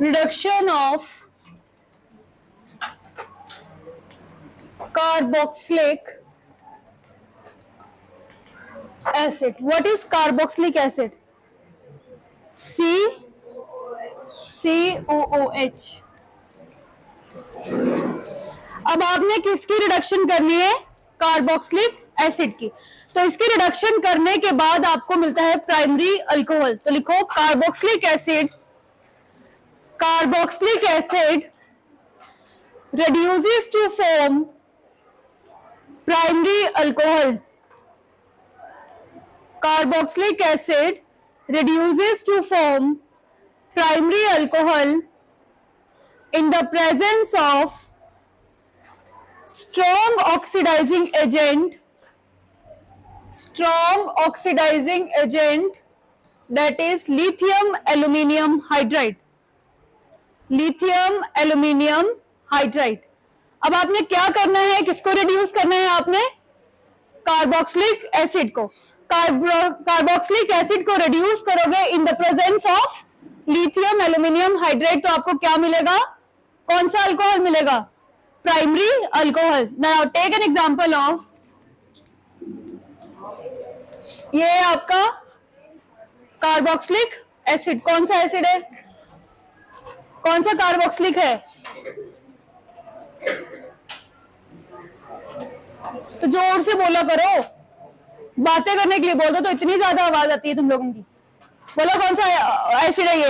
reduction of carboxylic acid. What is carboxylic acid? COOH. अब आपने किसकी रिडक्शन करनी है? कार्बोक्सिलिक एसिड की। तो इसकी रिडक्शन करने के बाद आपको मिलता है प्राइमरी अल्कोहल। तो लिखो carboxylic acid reduces to form primary alcohol. Carboxylic acid reduces to form primary alcohol in the presence of strong oxidizing agent that is lithium aluminium hydride. अब आपने क्या करना है? किसको रिड्यूस करना है? आपने कार्बोक्सिलिक एसिड को। कार्बोक्सिलिक एसिड को रिड्यूस करोगे in the presence of lithium aluminium hydride, तो आपको क्या मिलेगा? कौन सा अल्कोहल मिलेगा? Primary alcohol. Now take an example of, ये है आपका कार्बोक्सिलिक एसिड। कौन सा एसिड है? कौन सा कार्बोक्सिलिक है? तो जोर से बोला करो, बातें करने के लिए बोल दो तो इतनी ज्यादा आवाज आती है तुम लोगों की। बोलो कौन सा एसिड है ये?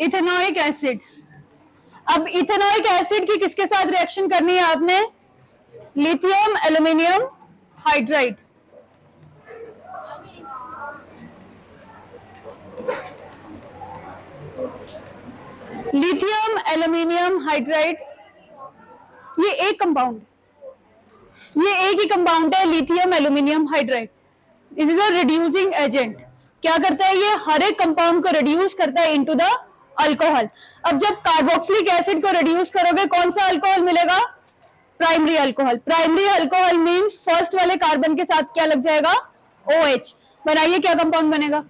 Ethanoic acid. अब इथेनोइक एसिड की किसके साथ रिएक्शन करनी है आपने? Lithium aluminium hydride. Lithium aluminium hydride ये एक कंपाउंड, ये एक ही कंपाउंड है, lithium aluminium hydride. This is a reducing agent. क्या करता है ये? हर एक कंपाउंड को रिड्यूस करता है इनटू द अल्कोहल। अब जब कार्बोक्सिलिक एसिड को रिड्यूस करोगे कौन सा अल्कोहल मिलेगा? Primary alcohol. Primary alcohol means first वाले कार्बन के साथ क्या लग जाएगा? OH। बनाइए क्या कंपाउंड बनेगा?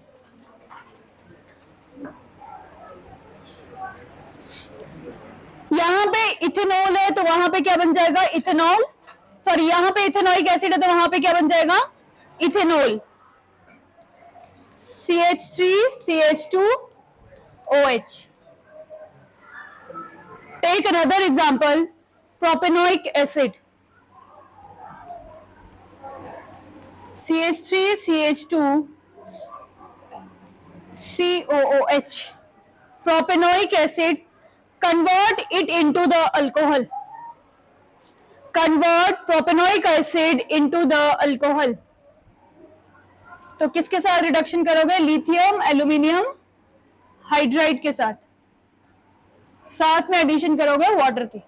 यहाँ पे इथेनॉल है तो वहां पे क्या बन जाएगा? इथेनॉल। सॉरी, यहाँ पे इथेनोइक एसिड है तो वहां पे क्या बन जाएगा? Ethanol. CH3CH2OH। Take another example, propanoic acid. CH3CH2COOH। Propanoic acid, convert it into the alcohol. Convert propanoic acid into the alcohol. तो किसके साथ रिडक्शन करोगे? लिथियम एल्यूमिनियम हाइड्राइड के साथ। साथ में एडिशन करोगे वाटर की।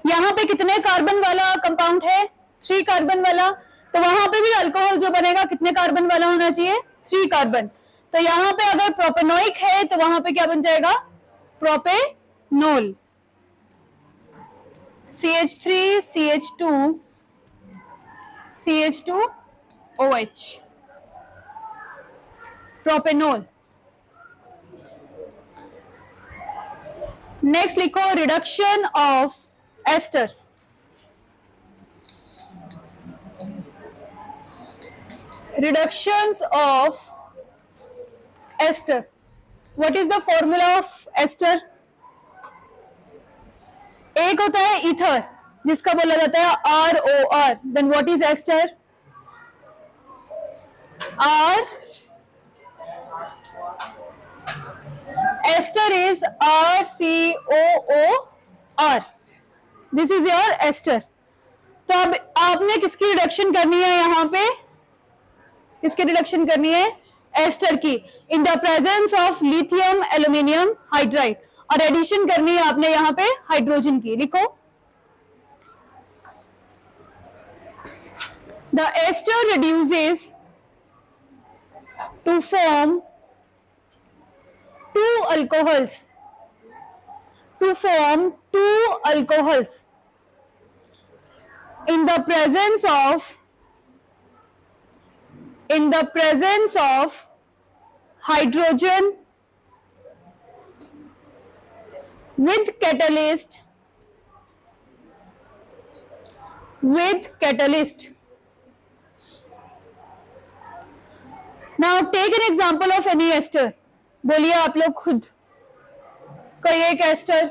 यहां पे कितने कार्बन वाला कंपाउंड है? 3 कार्बन वाला। तो वहां पे भी अल्कोहल जो बनेगा कितने कार्बन वाला होना चाहिए? 3 कार्बन। तो यहां पे अगर प्रोपेनोइक है तो वहां पे क्या बन जाएगा? प्रोपेनोल। CH3CH2CH2OH। प्रोपेनोल। नेक्स्ट लिखो reduction of esters. Reductions of ester. What is the formula of ester? एक होता है ईथर जिसका बोला जाता है ROR। Then what is ester? Ester is RCOOR. This is your ester. तो अब आपने किसकी रिडक्शन करनी है? यहाँ पे किसकी रिडक्शन करनी है? एस्टर की, in the presence of lithium aluminium hydride. और एडिशन करनी है आपने यहाँ पे हाइड्रोजन की। लिखो the ester reduces to form 2 alcohols in the presence of in the presence of hydrogen with catalyst now take an example of any ester बोलिए आप लोग खुद कोई एक ester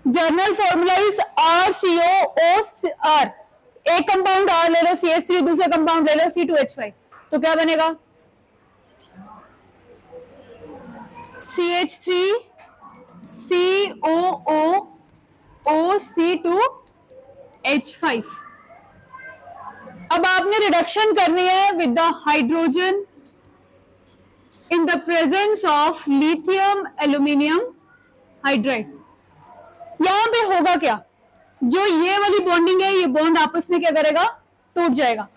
general formula is RCOOR एक कंपाउंड R ले लो CH3 दूसरा compound ले लो C2H5 तो क्या बनेगा CH3 COOOC2H5 अब आपने रिडक्शन करनी है with the hydrogen in the presence of lithium aluminium hydride यहां पे होगा क्या जो ये वाली बॉन्डिंग है ये बॉन्ड आपस में क्या करेगा टूट जाएगा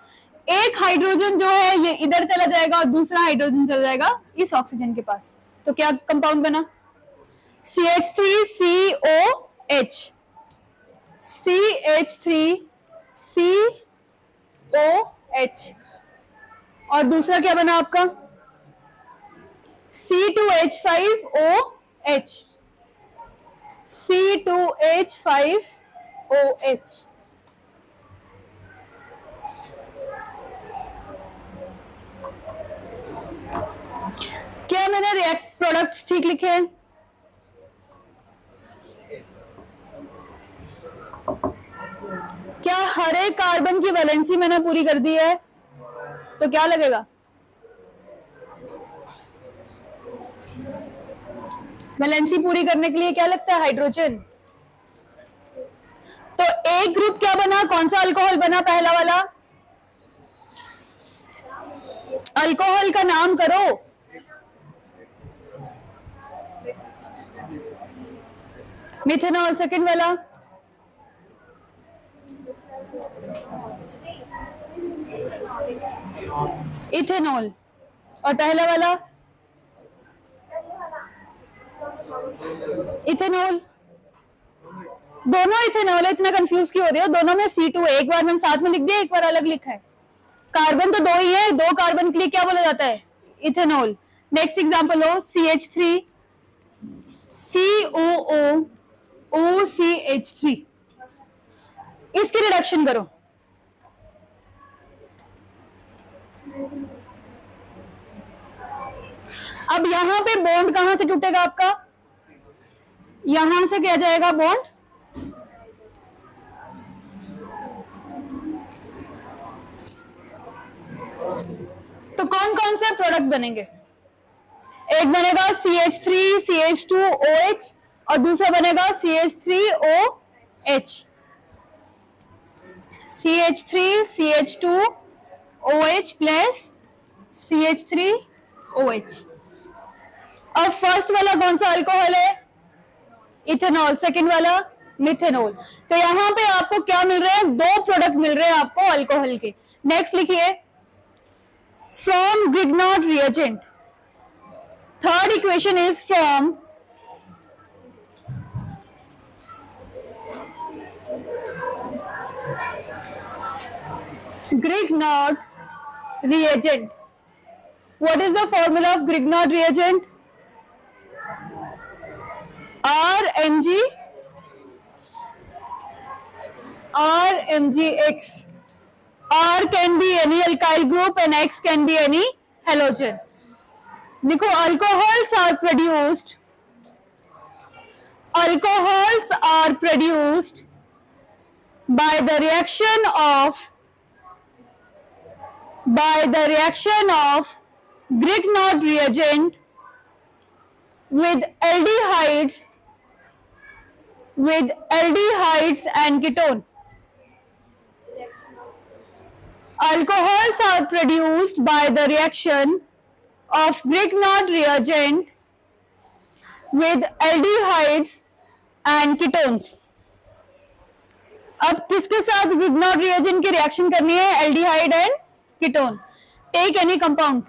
एक हाइड्रोजन जो है ये इधर चला जाएगा और दूसरा हाइड्रोजन चला जाएगा इस ऑक्सीजन के पास तो क्या कंपाउंड बना CH3COH CH3COH और दूसरा क्या बना आपका C2H5OH C2H5OH क्या मैंने रिएक्ट प्रोडक्ट्स ठीक लिखे हैं क्या हर एक कार्बन की वैलेंसी मैंने पूरी कर दी है तो क्या लगेगा वैलेंसी पूरी करने के लिए क्या लगता है हाइड्रोजन तो एक ग्रुप क्या बना कौन सा अल्कोहल बना पहला वाला अल्कोहल का नाम करो मिथेनॉल सेकंड वाला इथेनॉल और पहला वाला इथेनॉल दोनों इथेनॉल इतना कंफ्यूज क्यों हो रहे हो दोनों में C2 एक बार मैंने साथ में लिख दिया एक बार अलग लिखा है कार्बन तो दो ही है दो कार्बन के लिए क्या बोला जाता है इथेनॉल नेक्स्ट एग्जांपल लो CH3 COOCH3 इसकी रिडक्शन करो अब यहां पे बॉन्ड कहां से टूटेगा आपका यहां से क्या जाएगा बॉन्ड तो कौन कौन से प्रोडक्ट बनेंगे एक बनेगा CH3 CH2OH और दूसरा बनेगा CH3OH CH3 CH2OH plus CH3OH और फर्स्ट वाला कौन सा अल्कोहल है इथेनॉल सेकंड वाला मिथेनॉल तो यहां पे आपको क्या मिल रहे हैं दो प्रोडक्ट मिल रहे हैं आपको अल्कोहल के नेक्स्ट लिखिए from Grignard reagent third equation is from Grignard reagent. What is the formula of Grignard reagent? RMgX. R can be any alkyl group and X can be any halogen. लिखो alcohols are produced by the reaction of Grignard reagent with aldehydes and ketone. Alcohols are produced by the reaction of Grignard reagent with aldehydes and ketones. अब किसके साथ Grignard reagent की reaction करनी है aldehyde and ketone take any compound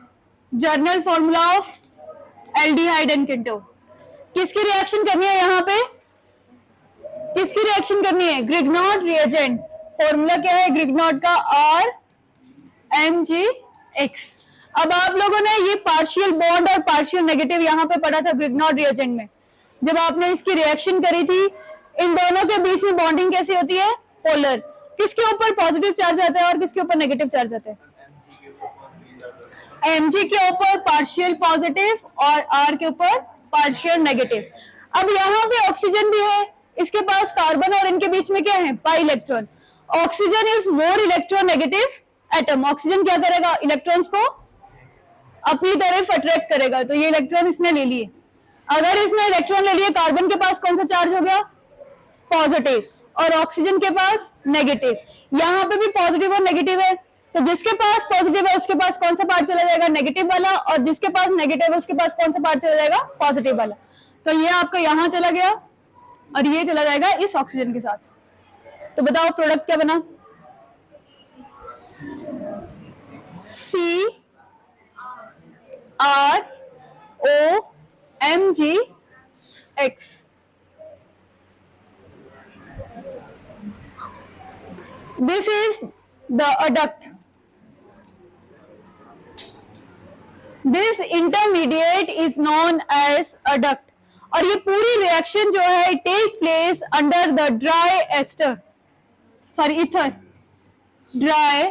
general formula of aldehyde and ketone किसकी reaction करनी है यहाँ पे किसकी रिएक्शन करनी है Grignard reagent फॉर्मूला क्या है Grignard का MgX। अब आप लोगों ने ये पार्शियल बॉन्ड और पार्शियल नेगेटिव यहाँ पे पढ़ा था ग्रिग्नॉड रिएजेंट में, जब आपने इसकी रिएक्शन करी थी। इन दोनों के बीच में बॉन्डिंग कैसी होती है? पोलर। किसके ऊपर पॉजिटिव चार्ज आता है और किसके ऊपर नेगेटिव चार्ज आता है? Mg के ऊपर पार्शियल पॉजिटिव और R के ऊपर पार्शियल नेगेटिव। अब यहाँ पे ऑक्सीजन भी है, इसके पास कार्बन और इनके बीच में क्या है? Pi electron. Oxygen is more electronegative atom. Oxygen क्या करेगा? इलेक्ट्रॉन्स को अपनी तरफ अट्रैक्ट करेगा। तो ये इलेक्ट्रॉन इसने ले लिए। अगर इसने इलेक्ट्रॉन ले लिए, कार्बन के पास कौन सा चार्ज हो गया? पॉजिटिव। और ऑक्सीजन के पास नेगेटिव। यहाँ पे भी पॉजिटिव और नेगेटिव है, तो जिसके पास पॉजिटिव है उसके पास कौन सा पार्ट चला जाएगा? नेगेटिव वाला। और जिसके पास नेगेटिव है उसके पास कौन सा पार्ट चला जाएगा? पॉजिटिव वाला। तो ये आपका यहाँ चला गया और ये चला जाएगा इस ऑक्सीजन के साथ। तो बताओ प्रोडक्ट क्या बना? CrOMgX। This is the adduct. This intermediate is known as adduct. और ये पूरी रिएक्शन जो है take place under the dry ester, sorry ether, dry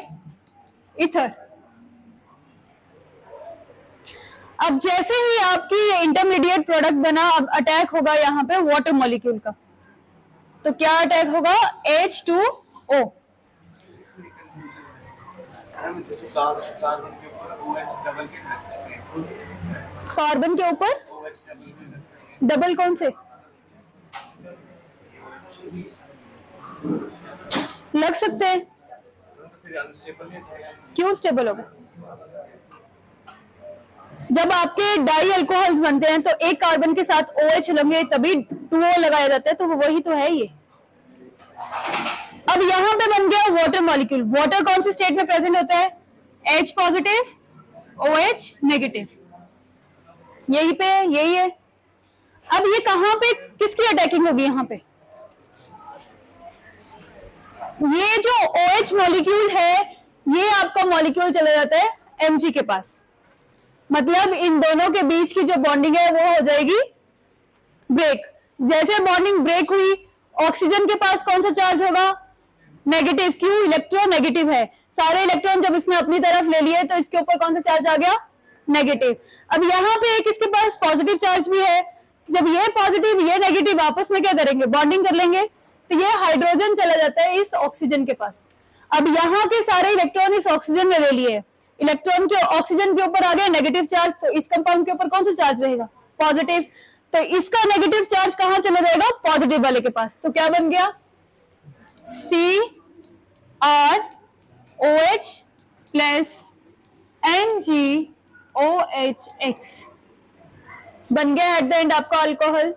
ether. अब जैसे ही आपकी ये इंटरमीडिएट प्रोडक्ट बना, अब अटैक होगा यहाँ पे वाटर मॉलिक्यूल का। तो क्या अटैक होगा? H2O। कार्बन के ऊपर डबल कौन से लग सकते हैं? क्यों स्टेबल होगा? जब आपके डाई अल्कोहल्स बनते हैं तो एक कार्बन के साथ OH लगे तभी 2O लगाया जाता है, तो वही तो है ये। अब यहां पे बन गया वाटर मॉलिक्यूल। वाटर कौन सी स्टेट में प्रेजेंट होता है? H positive, OH negative. यही पे यही है। अब ये कहां पे किसकी अटैकिंग होगी? यहां पे ये जो OH मॉलिक्यूल है, ये आपका मॉलिक्यूल चला जाता है Mg के पास। मतलब इन दोनों के बीच की जो बॉन्डिंग है वो हो जाएगी ब्रेक। जैसे बॉन्डिंग ब्रेक हुई, ऑक्सीजन के पास कौन सा चार्ज होगा? नेगेटिव। क्यों? इलेक्ट्रॉन नेगेटिव है। सारे इलेक्ट्रॉन जब इसने अपनी तरफ ले लिए तो इसके ऊपर कौन सा चार्ज आ गया? नेगेटिव। अब यहाँ पे एक इसके पास पॉजिटिव चार्ज भी है। जब ये पॉजिटिव ये नेगेटिव आपस में क्या करेंगे? बॉन्डिंग कर लेंगे। तो ये हाइड्रोजन चला जाता है इस ऑक्सीजन के पास। अब यहाँ के सारे इलेक्ट्रॉन इस ऑक्सीजन में ले लिए। इलेक्ट्रॉन के ऑक्सीजन के ऊपर आ गया नेगेटिव चार्ज, तो इस कंपाउंड के ऊपर कौन सा चार्ज रहेगा? पॉजिटिव। तो इसका नेगेटिव चार्ज कहां चला जाएगा? पॉजिटिव वाले के पास। तो क्या बन गया? CrOH प्लस MgOHX बन गया एट द एंड आपका अल्कोहल।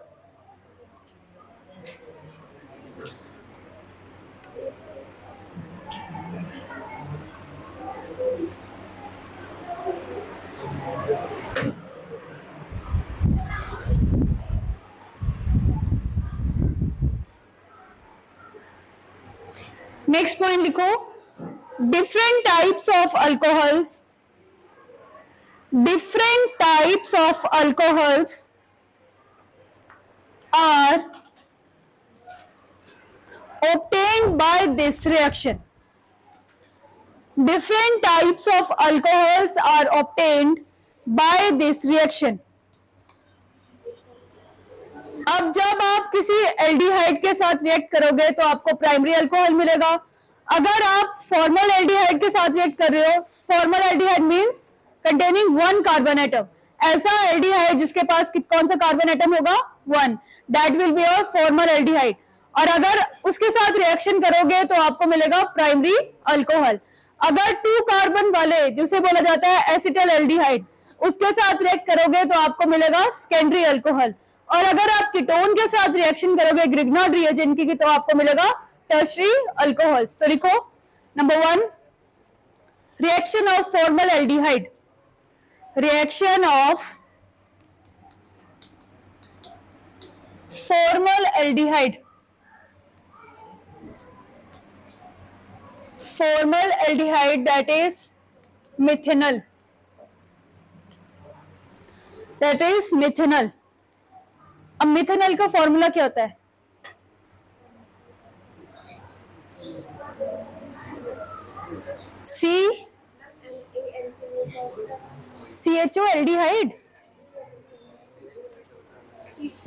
नेक्स्ट पॉइंट लिखो, different types of alcohols, different types of alcohols are obtained by this reaction. Different types of alcohols are obtained by this reaction. अब जब आप किसी aldehyde के साथ रिएक्ट करोगे तो आपको प्राइमरी अल्कोहल मिलेगा। अगर आप फॉर्मल एल्डिहाइड के साथ रिएक्ट कर रहे हो, formal aldehyde means containing one carbon atom, ऐसा एल्डिहाइड जिसके पास कौन सा कार्बन एटम होगा? One, that will be a formal aldehyde. और अगर उसके साथ रिएक्शन करोगे तो आपको मिलेगा प्राइमरी अल्कोहल। अगर 2 कार्बन वाले जिसे बोला जाता है एसिटल एल्डिहाइड, उसके साथ रिएक्ट करोगे तो आपको मिलेगा सेकेंडरी अल्कोहल। और अगर आप कीटोन के साथ रिएक्शन करोगे ग्रिग्नॉड रिएजेंट की, तो आपको मिलेगा टर्शरी अल्कोहल्स। तो लिखो number 1, reaction of formal aldehyde, reaction of formal aldehyde, formal aldehyde that is methanal, that is methanal. अब मिथेनल का फॉर्मूला क्या होता है? CHO एल्डिहाइड,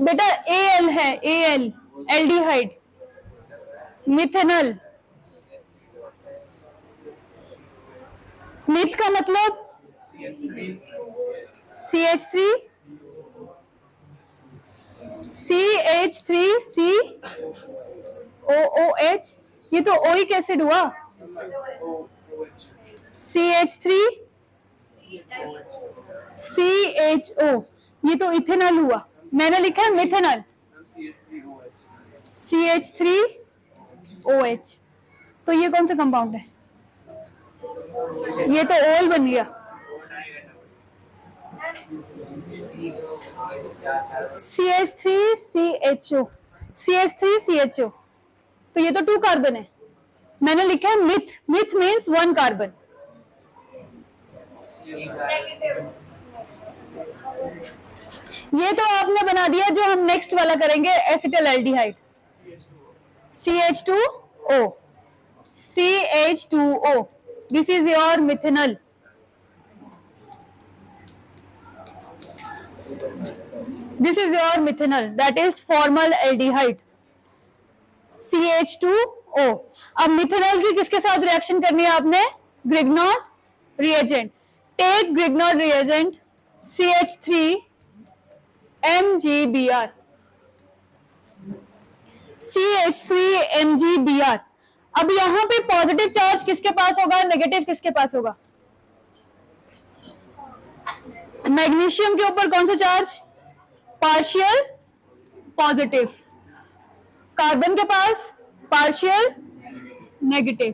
बेटा AL है, AL एल्डिहाइड, मिथेनल। मिथ का मतलब CH3 CH3COOH, ये तो ओइक एसिड हुआ। CH3CHO, ये तो इथेनॉल हुआ। मैंने लिखा है मिथेनॉल, CH3OH। तो ये कौन सा कंपाउंड है? ये तो ओल बन गया। CH3CHO, तो ये तो 2 कार्बन है। मैंने लिखा है मिथ, मिथ मीन्स 1 कार्बन। ये तो आपने बना दिया, जो हम नेक्स्ट वाला करेंगे acetaldehyde, CH2O, CH2O, this is your methanol. This is your methanol, that is formaldehyde, CH2O। अब मिथेनॉल की किसके साथ रिएक्शन करनी है आपने? Grignard reagent. Take Grignard reagent CH3MgBr, CH3MgBr। अब यहां पे पॉजिटिव चार्ज किसके पास होगा, नेगेटिव किसके पास होगा? मैग्नीशियम के ऊपर कौन सा चार्ज? Partial positive. कार्बन के पास पार्शियल नेगेटिव।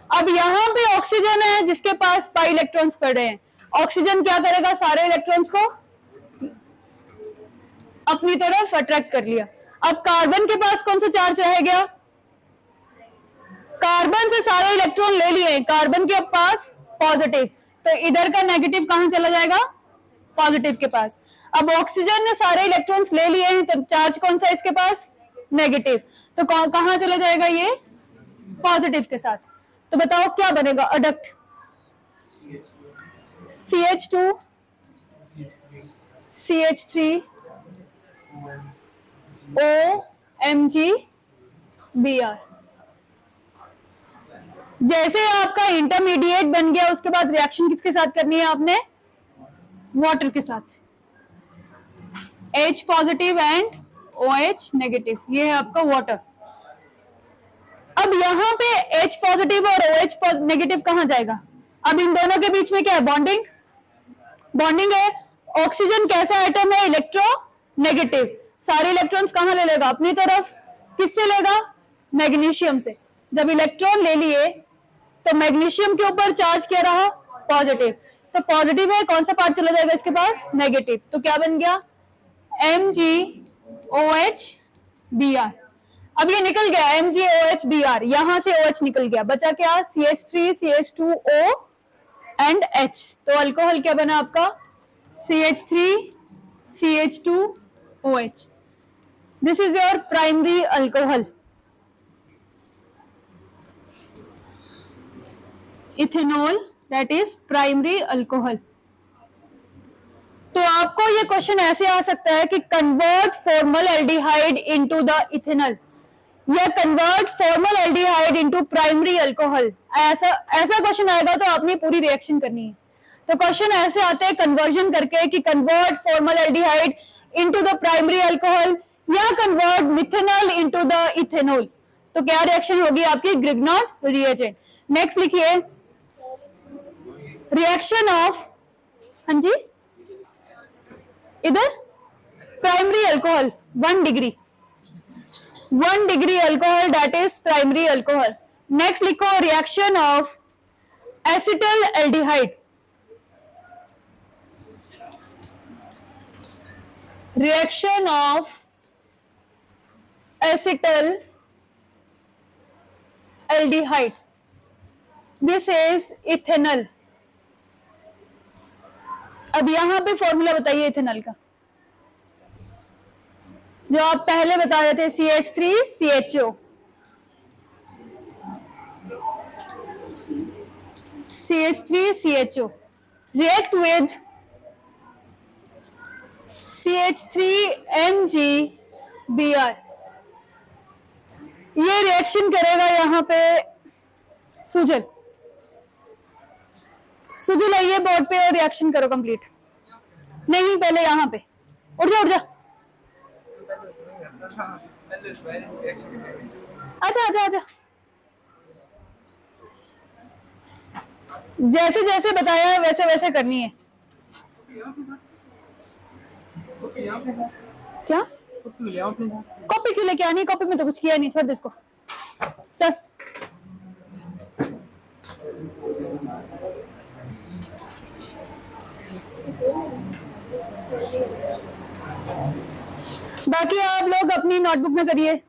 अब यहां पे ऑक्सीजन है जिसके पास पाई इलेक्ट्रॉन्स पड़े हैं। ऑक्सीजन क्या करेगा? सारे इलेक्ट्रॉन्स को अपनी तरफ अट्रैक्ट कर लिया। अब कार्बन के पास कौन सा चार्ज रह गया? कार्बन से सारे इलेक्ट्रॉन ले लिए, कार्बन के पास पॉजिटिव, तो इधर का नेगेटिव कहां चला जाएगा? पॉजिटिव के पास। अब ऑक्सीजन ने सारे इलेक्ट्रॉन्स ले लिए हैं, तो चार्ज कौन सा इसके पास? नेगेटिव, तो कहां चला जाएगा? ये पॉजिटिव के साथ। तो बताओ क्या बनेगा? Adduct, CH2 CH3 OMgBr। जैसे आपका इंटरमीडिएट बन गया, उसके बाद रिएक्शन किसके साथ करनी है आपने? वाटर के साथ, H positive and OH negative, ये है आपका वाटर। अब यहाँ पे H पॉजिटिव और OH नेगेटिव कहां जाएगा? अब इन दोनों के बीच में क्या है? बॉन्डिंग, बॉन्डिंग है। ऑक्सीजन कैसा एटम है? इलेक्ट्रो नेगेटिव, सारे इलेक्ट्रॉन्स कहां ले लेगा? अपनी तरफ। किससे लेगा? मैग्नीशियम से। जब इलेक्ट्रॉन ले लिए तो मैग्नीशियम के ऊपर चार्ज क्या रहा? पॉजिटिव, तो पॉजिटिव है, कौन सा पार्ट चला जाएगा इसके पास? नेगेटिव। तो क्या बन गया? MgOHBr। अब ये निकल गया MgOHBr, यहां से OH निकल गया, बचा क्या? CH3 CH2O and H। तो अल्कोहल क्या बना आपका? CH3 CH2OH। This is your primary alcohol, ethanol, that is primary alcohol. तो आपको ये क्वेश्चन ऐसे आ सकता है कि convert formaldehyde into the ethanol, या convert formaldehyde into primary alcohol. ऐसा क्वेश्चन आएगा तो आपने पूरी रिएक्शन करनी है। तो क्वेश्चन ऐसे आते हैं कन्वर्जन करके कि convert formaldehyde into the primary alcohol, या convert methanol into the ethanol. तो क्या रिएक्शन होगी आपकी? Grignard reagent. नेक्स्ट लिखिए, रिएक्शन ऑफ, हाँ जी, इधर primary alcohol 1 degree, 1 degree alcohol, that is primary alcohol. Next लिखो, reaction of acetaldehyde, reaction of acetaldehyde, this is ethanol, अब यहाँ पे फॉर्मूला बताइए इथेनॉल का, जो आप पहले बता रहे थे, CH3CHO, CH3CHO react with CH3MgBr, ये रिएक्शन करेगा यहाँ पे सुजल। सुजल आइए बोर्ड पे और रिएक्शन करो कंप्लीट। नहीं पहले यहाँ पे उठ जा उठ जा। अच्छा अच्छा अच्छा, जैसे जैसे बताया है वैसे वैसे करनी है। क्या कॉपी क्यों लेके आनी? कॉपी में तो कुछ किया नहीं, छोड़ दे इसको, चल। बाकी आप लोग अपनी नोटबुक में करिए।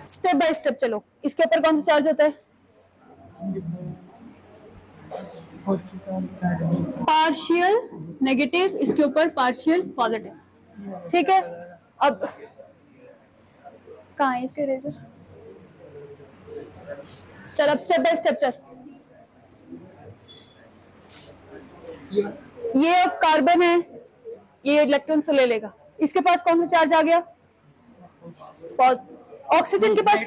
स्टेप बाय स्टेप चलो। इसके ऊपर कौन सा चार्ज होता है? पार्शियल नेगेटिव, इसके ऊपर पार्शियल पॉजिटिव। ठीक है, अब कहाँ है इसके रेजर? चल अब स्टेप बाय स्टेप चल। ये अब कार्बन है, ये इलेक्ट्रॉन से ले लेगा। इसके पास कौन सा चार्ज आ गया? ऑक्सीजन के पास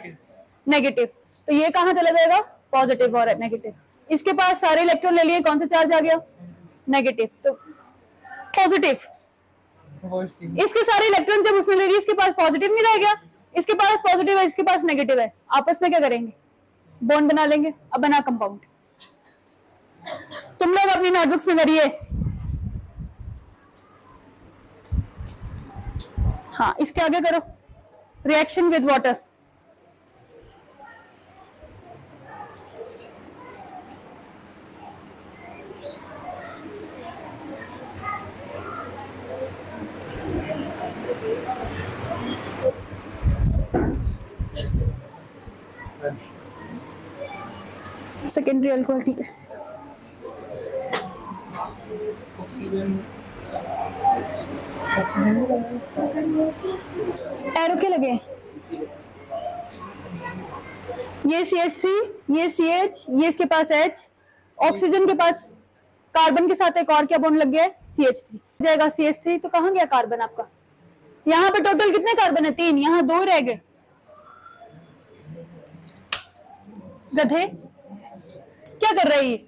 नेगेटिव, तो ये कहाँ चला जाएगा? पॉजिटिव और नेगेटिव। इसके पास सारे इलेक्ट्रॉन ले लिए, कौन सा चार्ज आ गया? नेगेटिव, तो पॉजिटिव। इसके सारे इलेक्ट्रॉन जब उसने ले लिए, इसके पास पॉजिटिव नहीं रह गया, इसके पास पॉजिटिव है, इसके पास नेगेटिव है, आपस में क्या करेंगे? बॉन्ड बना लेंगे। अब बना कंपाउंड। तुम लोग अपनी नोटबुक्स में करिए। हाँ, इसके आगे करो, reaction with water. Secondary alcohol, ठीक है। एरो के लगे, ये CH3, ये CH, ये इसके पास H, ऑक्सीजन के पास कार्बन के साथ एक और क्या बॉन्ड लग गया है? CH3 जाएगा। CH3 तो कहाँ गया कार्बन आपका? यहाँ पे टोटल कितने कार्बन है? 3, यहाँ 2 रह गए। गधे क्या कर रही है?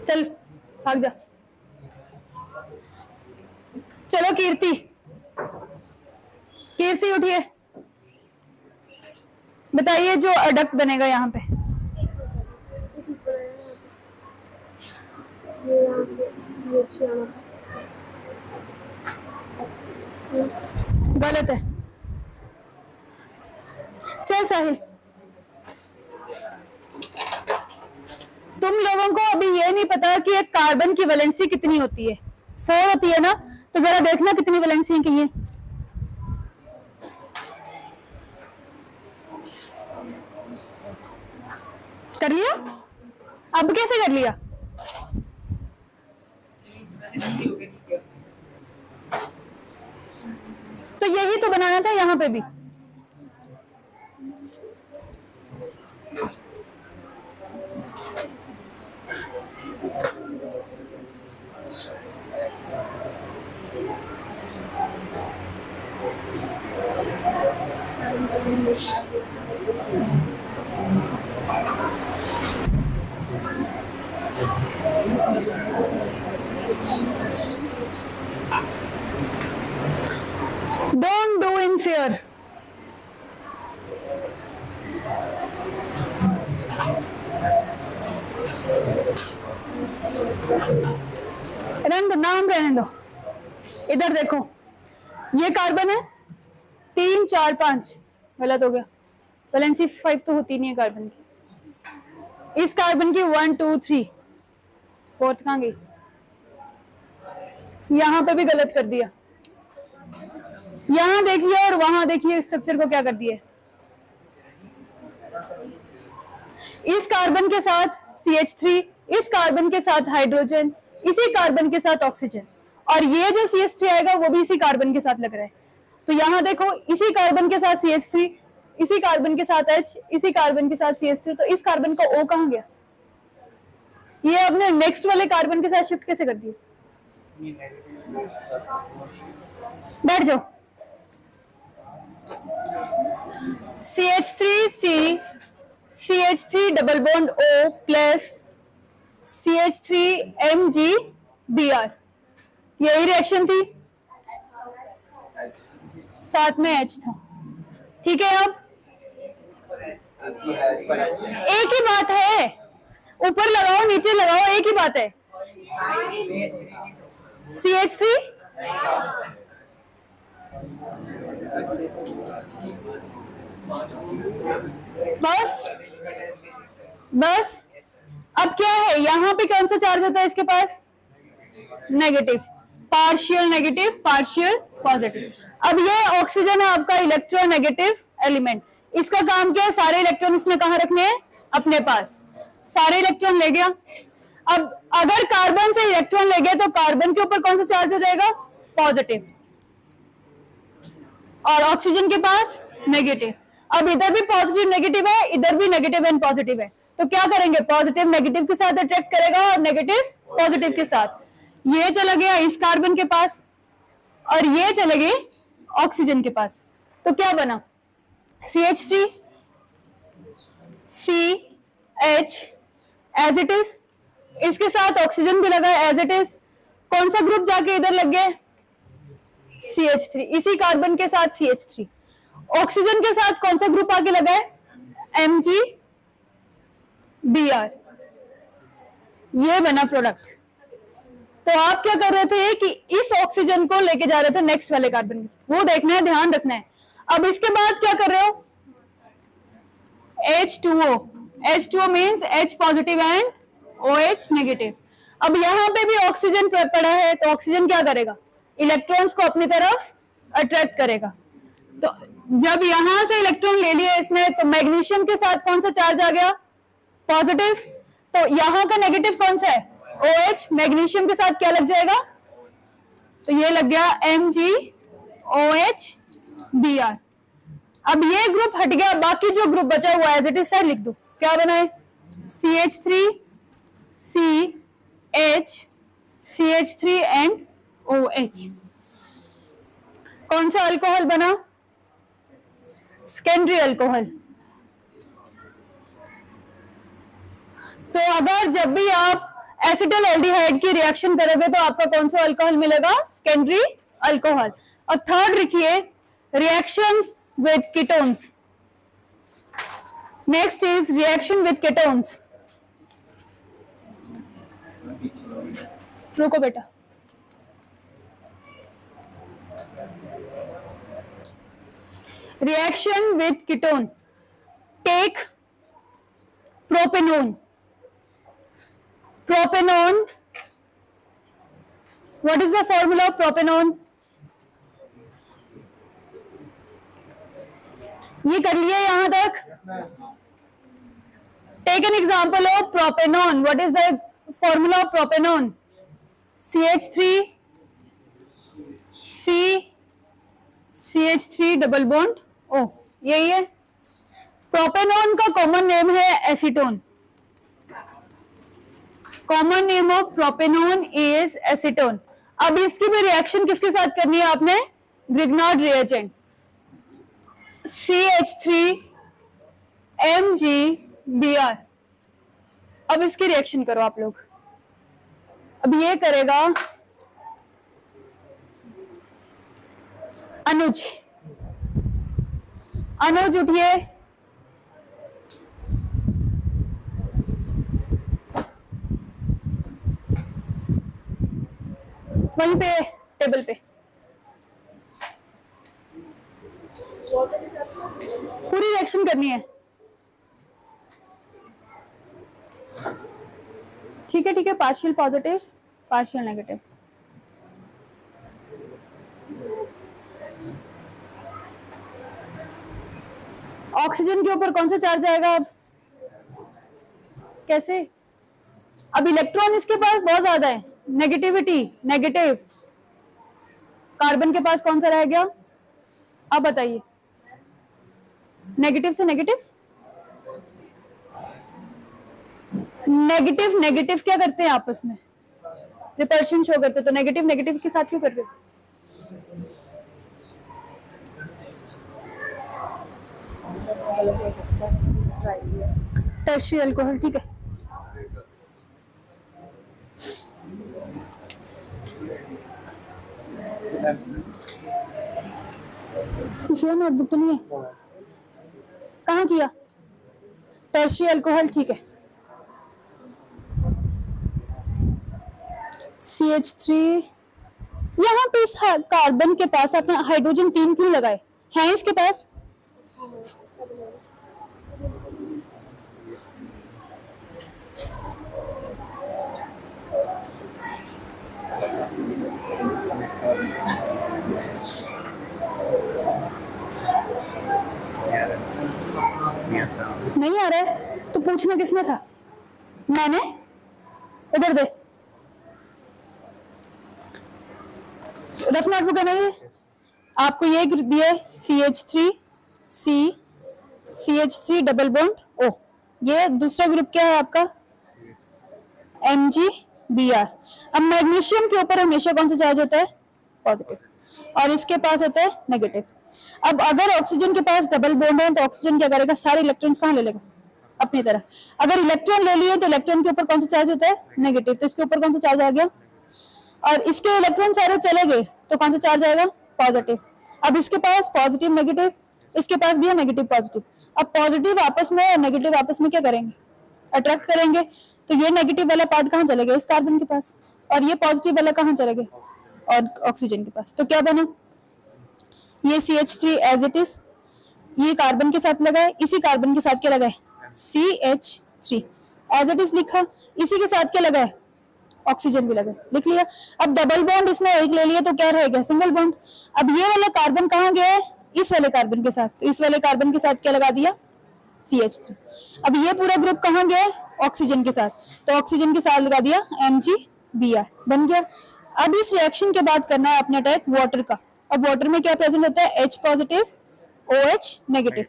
चल भाग जा। चलो कीर्ति, कीर्ति उठिए, बताइए जो अडक्ट बनेगा यहाँ पे। गलत है। चल साहिल, तुम लोगों को अभी ये नहीं पता कि एक कार्बन की वैलेंसी कितनी होती है? 4 होती है ना, तो जरा देखना कितनी वैलेंसी की है। कर लिया? अब कैसे कर लिया? तो यही तो बनाना था यहाँ पे भी। Don't do in fear. रहने दो, नाम रहने दो। इधर देखो, ये कार्बन है 3 4 5, गलत हो गया। वैलेंसी 5 तो होती नहीं है कार्बन की। इस कार्बन की 1 2 3, फोर्थ कहाँ गई? यहाँ पे भी गलत कर दिया। यहाँ देखिए और वहां देखिए स्ट्रक्चर को क्या कर दिया। इस कार्बन के साथ CH3, इस कार्बन के साथ हाइड्रोजन, इसी कार्बन के साथ ऑक्सीजन, और ये जो CH3 आएगा वो भी इसी कार्बन के साथ लग रहा है। तो यहां देखो इसी कार्बन के साथ CH3, इसी कार्बन के साथ H, इसी कार्बन के साथ CH3, तो इस कार्बन का O कहां गया? ये आपने नेक्स्ट वाले कार्बन के साथ शिफ्ट कैसे कर दिया? बैठ जाओ। CH3C, CH3 double bond O plus CH3MgBr, यही रिएक्शन थी, साथ में H था। ठीक है, अब एक ही बात है, ऊपर लगाओ नीचे लगाओ, एक ही बात है। CH3 बस अब क्या है, यहां पे कौन सा चार्ज होता है इसके पास? Negative, partial negative partial positive. अब ये ऑक्सीजन है आपका इलेक्ट्रोनेगेटिव एलिमेंट, इसका काम क्या है? सारे इलेक्ट्रॉन इसने कहां रखने हैं? अपने पास। सारे इलेक्ट्रॉन ले गया। अब अगर कार्बन से इलेक्ट्रॉन ले गया तो कार्बन के ऊपर कौन सा चार्ज हो जाएगा? पॉजिटिव, और ऑक्सीजन के पास नेगेटिव। अब इधर भी पॉजिटिव नेगेटिव है, इधर भी नेगेटिव एंड पॉजिटिव है, तो क्या करेंगे? पॉजिटिव नेगेटिव के साथ अट्रैक्ट करेगा और नेगेटिव पॉजिटिव के साथ। ये चला गया इस कार्बन के पास और ये चले गए ऑक्सीजन के पास, तो क्या बना? CH3 CH as it is, इसके साथ ऑक्सीजन भी लगा एज इट इज। कौन सा ग्रुप जाके इधर लग गए? CH3, इसी कार्बन के साथ CH3। ऑक्सीजन के साथ कौन सा ग्रुप आके लगा है? MgBr, ये बना प्रोडक्ट। तो आप क्या कर रहे थे कि इस ऑक्सीजन को लेके जा रहे थे नेक्स्ट वाले कार्बन के साथ, वो देखना है, ध्यान रखना है। अब इसके बाद क्या कर रहे हो? H2O, H2O means H positive and OH negative. अब यहां पे भी ऑक्सीजन पड़ा है, तो ऑक्सीजन क्या करेगा? इलेक्ट्रॉन्स को अपनी तरफ अट्रैक्ट करेगा। तो जब यहां से इलेक्ट्रॉन ले लिया इसने, तो मैग्नीशियम के साथ कौन सा चार्ज आ गया? पॉजिटिव। तो यहां का नेगेटिव कौन सा है? OH, मैग्नीशियम के साथ क्या लग जाएगा? तो ये लग गया MgOH-Br। अब ये ग्रुप हट गया, बाकी जो ग्रुप बचा हुआ एज इट इज साइड लिख दो। क्या बना है? CH3 CH CH3 and OH। कौन सा अल्कोहल बना? Secondary alcohol. तो अगर जब भी आप एसिटल एल्डिहाइड की रिएक्शन करोगे तो आपका कौन सा अल्कोहल मिलेगा? Secondary alcohol. और थर्ड लिखिए, reactions with ketones. Next is reaction with ketones. रुको बेटा, reaction with ketone, take propanone, what is the formula of propanone? ये कर लिया यहां तक? take an example of propanone, what is the formula of propanone? CH3 CH3 double bond O, यही है। Propanone का कॉमन नेम है acetone. Common name of propanone is acetone. अब इसकी भी रिएक्शन किसके साथ करनी है आपने? Grignard reagent, CH3MgBr। अब इसकी रिएक्शन करो आप लोग। अब ये करेगा अनुज। अनुज उठिए, वहीं पे टेबल पे। पूरी रिएक्शन करनी है। ठीक है ठीक है, partial positive partial negative. Oxygen के ऊपर कौन सा चार्ज आएगा? अब कैसे? अब इलेक्ट्रॉन इसके पास बहुत ज्यादा है, नेगेटिविटी नेगेटिव, कार्बन के पास कौन सा रह गया? आप बताइए, नेगेटिव से नेगेटिव, नेगेटिव नेगेटिव क्या करते हैं आपस में? रिपल्शन शो करते हैं, तो नेगेटिव नेगेटिव के साथ क्यों कर रहे हो? टर्शियरी अल्कोहल, ठीक है। कुछ नोटबुक तो नहीं है? कहाँ किया? टर्शियरी अल्कोहल, ठीक है। CH3, यहाँ पे इस कार्बन के पास आपने हाइड्रोजन 3 क्यों लगाए हैं इसके पास? नहीं आ रहा है तो पूछना किसने था? मैंने? इधर दे, रफ नोटबुक है ना ये? आपको ये दिया CH3 C CH3 double bond O। ये दूसरा ग्रुप क्या है आपका? MgBr। अब मैग्नीशियम के ऊपर हमेशा कौन सा चार्ज होता है? पॉजिटिव, और इसके पास होता है नेगेटिव। अब अगर ऑक्सीजन के पास डबल बॉन्ड है तो ऑक्सीजन क्या करेगा? सारे इलेक्ट्रॉन्स कहाँ ले लेगा? अपनी तरह। अगर इलेक्ट्रॉन ले लिए तो इलेक्ट्रॉन के ऊपर कौन सा चार्ज होता है? नेगेटिव, तो इसके ऊपर कौन सा चार्ज आ गया? और इसके इलेक्ट्रॉन सारे चले गए तो कौन सा चार्ज आएगा? पॉजिटिव। अब इसके पास पॉजिटिव नेगेटिव, इसके पास भी है नेगेटिव पॉजिटिव। अब पॉजिटिव आपस में और नेगेटिव आपस में क्या करेंगे? अट्रैक्ट करेंगे। तो ये नेगेटिव वाला पार्ट कहाँ चले गया? इस कार्बन के पास, और ये पॉजिटिव वाला कहाँ चले गए? और ऑक्सीजन के पास। तो क्या बना? ये CH3 एज इट इज, ये कार्बन के साथ लगा है, इसी कार्बन के साथ क्या लगा है? CH3 एज इट इज लिखा, इसी के साथ क्या लगा है? ऑक्सीजन भी लगा, लिख लिया। अब डबल बॉन्ड इसने एक ले लिया तो क्या रहेगा? Single bond. अब ये वाला कार्बन कहाँ गया है? इस वाले कार्बन के साथ, तो इस वाले कार्बन के साथ क्या लगा दिया? CH3। अब ये पूरा ग्रुप कहाँ गया है? ऑक्सीजन के साथ, तो ऑक्सीजन के साथ लगा दिया MgBr, बन गया। अब इस रिएक्शन के बाद करना है अपने अटैक वाटर का। अब वाटर में क्या प्रेजेंट होता है? H positive OH negative.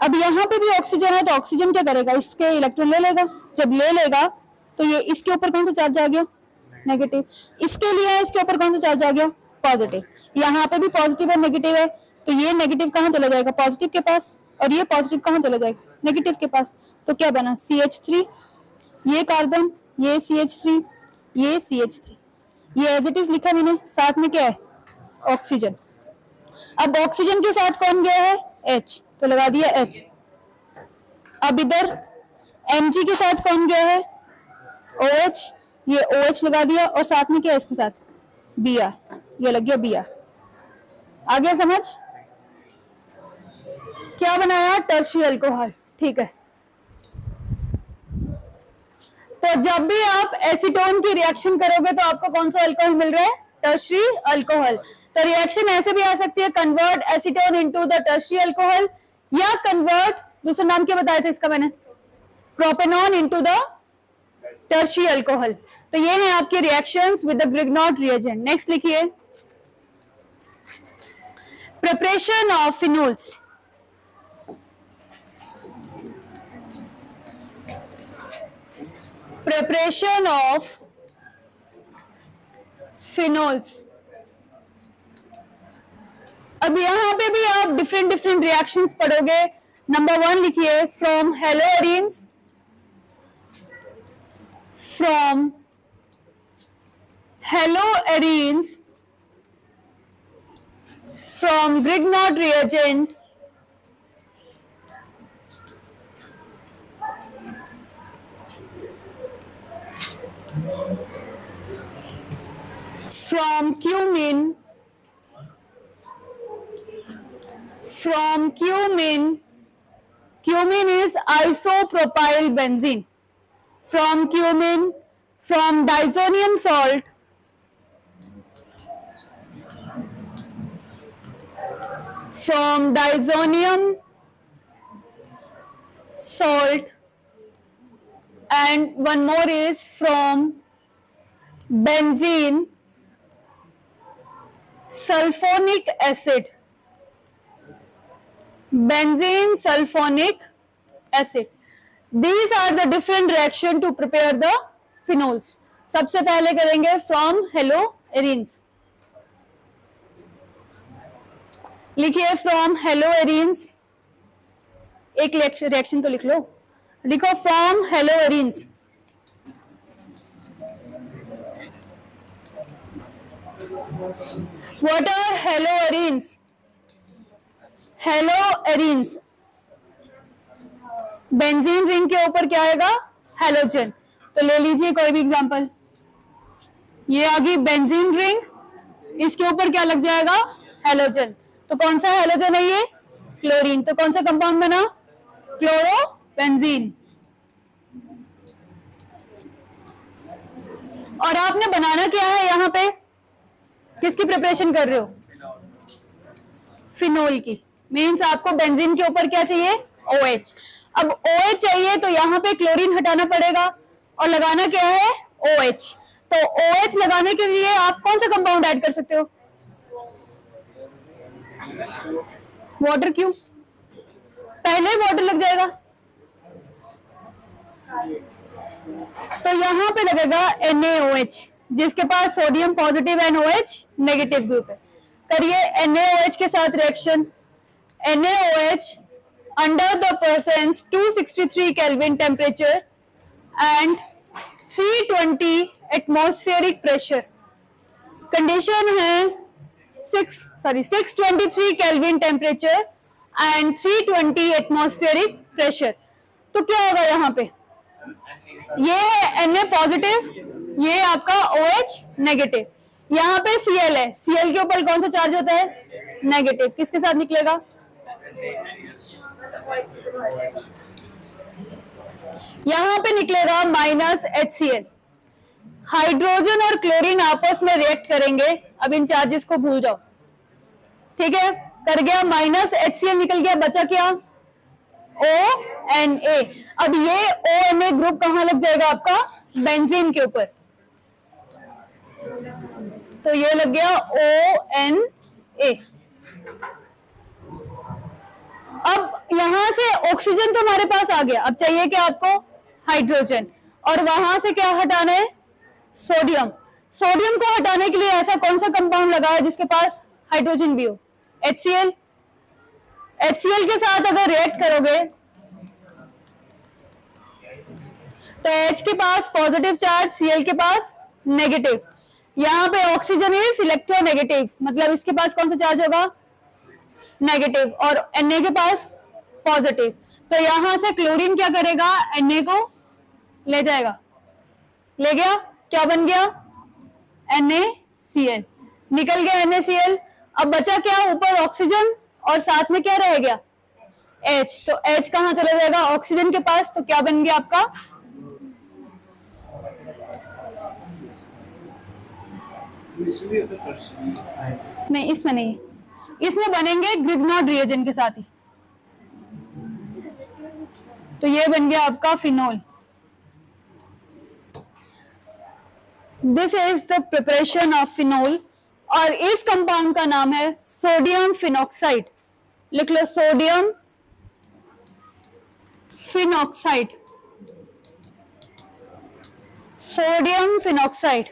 अब यहाँ पे भी ऑक्सीजन है तो ऑक्सीजन क्या करेगा? इसके इलेक्ट्रॉन ले लेगा। जब ले लेगा तो ये इसके ऊपर कौन सा चार्ज आ गया? नेगेटिव। इसके लिए इसके ऊपर कौन सा चार्ज आ गया? पॉजिटिव। यहाँ पे भी पॉजिटिव और नेगेटिव है, तो ये नेगेटिव कहाँ चला जाएगा? पॉजिटिव के पास, और ये पॉजिटिव कहाँ चला जाएगा? नेगेटिव के पास। तो क्या बना? CH3, ये कार्बन, ये CH3, ये CH3, ये एज इट इज लिखा मैंने, साथ में क्या है? ऑक्सीजन। अब ऑक्सीजन के साथ कौन गया है? H, तो लगा दिया H। अब इधर Mg के साथ कौन गया है? OH, ये OH लगा दिया, और साथ में क्या है इसके साथ? Br, ये लग गया Br। आ गया समझ? क्या बनाया? टर्शियरी अल्कोहल, ठीक है। तो जब भी आप एसीटोन की रिएक्शन करोगे तो आपको कौन सा अल्कोहल मिल रहा है? Tertiary alcohol. तो रिएक्शन ऐसे भी आ सकती है, convert acetone into the tertiary alcohol, या कन्वर्ट, दूसरा नाम क्या बताया था इसका मैंने? Propanone into the tertiary alcohol. तो ये है आपके reactions with the Grignard reagent. Next लिखिए, preparation of phenols. Preparation of phenols. अब यहाँ पे भी आप डिफरेंट डिफरेंट रिएक्शंस पढ़ोगे। नंबर 1 लिखिए, from haloarenes, from haloarenes from Grignard reagent from cumin cumin is isopropyl benzene, from cumin, from diazonium salt, from diazonium salt and one more is from benzene sulfonic acid. Benzene sulfonic acid. These are the different reaction to prepare the phenols. सबसे पहले करेंगे from haloarenes. लिखिए from haloarenes. एक reaction तो लिख लो. लिखो from haloarenes. What are haloarenes? Haloarenes. Benzene ring के ऊपर क्या आएगा? हेलोजन. तो ले लीजिए कोई भी एग्जांपल. ये आ गई बेंजीन रिंग, इसके ऊपर क्या लग जाएगा? हेलोजन. तो कौन सा हेलोजन है ये? क्लोरीन. तो कौन सा कंपाउंड बना? क्लोरोबेंजीन. और आपने बनाना क्या है यहाँ पे? किसकी प्रिपरेशन कर रहे हो? फिनोल की. मीन्स आपको बेंजीन के ऊपर क्या चाहिए? OH. अब OH चाहिए तो यहाँ पे क्लोरीन हटाना पड़ेगा और लगाना क्या है? OH. तो OH लगाने के लिए आप कौन सा कंपाउंड ऐड कर सकते हो? वाटर. क्यों? पहले वाटर लग जाएगा. तो यहाँ पे लगेगा NaOH, जिसके पास sodium positive and OH negative group है. करिए NaOH के साथ reaction. NaOH under the presence 263 Kelvin temperature and 320 atmospheric pressure. Condition है 623 Kelvin temperature and 320 atmospheric pressure. तो क्या होगा यहाँ पे? ये है Na पॉजिटिव, ये आपका OH नेगेटिव. यहाँ पे Cl है. Cl के ऊपर कौन सा चार्ज होता है? नेगेटिव. किसके साथ निकलेगा? यहाँ पे निकलेगा -HCl. हाइड्रोजन और क्लोरीन आपस में रिएक्ट करेंगे. अब इन चार्जेस को भूल जाओ. ठीक है, कर गया. -HCl निकल गया. बचा क्या? ONA. अब ये ONA ग्रुप कहाँ लग जाएगा आपका? बेंजीन के ऊपर. तो ये लग गया ONA. अब यहां से ऑक्सीजन तो हमारे पास आ गया. अब चाहिए क्या आपको? हाइड्रोजन. और वहां से क्या हटाना है? सोडियम. सोडियम को हटाने के लिए ऐसा कौन सा कंपाउंड लगा है जिसके पास हाइड्रोजन भी हो? HCl. HCl के साथ अगर रिएक्ट करोगे तो H के पास पॉजिटिव चार्ज, Cl के पास नेगेटिव. यहाँ पे ऑक्सीजन इज इलेक्ट्रोनेगेटिव, मतलब इसके पास कौन सा चार्ज होगा? नेगेटिव. और Na के पास पॉजिटिव. तो यहां से क्लोरीन क्या करेगा? Na को ले जाएगा. ले गया. क्या बन गया? NaCl. निकल गया NaCl. अब बचा क्या? ऊपर ऑक्सीजन और साथ में क्या रह गया? H. तो H कहां चला जाएगा? ऑक्सीजन के पास. तो क्या बन गया आपका? नहीं, इसमें नहीं. इसमें बनेंगे ग्रिग्नॉड रिएजेंट के साथ ही. तो ये बन गया आपका phenol. This is the preparation of phenol. और इस कंपाउंड का नाम है सोडियम फिनॉक्साइड. लिख लो, सोडियम फिनॉक्साइड. Sodium phenoxide.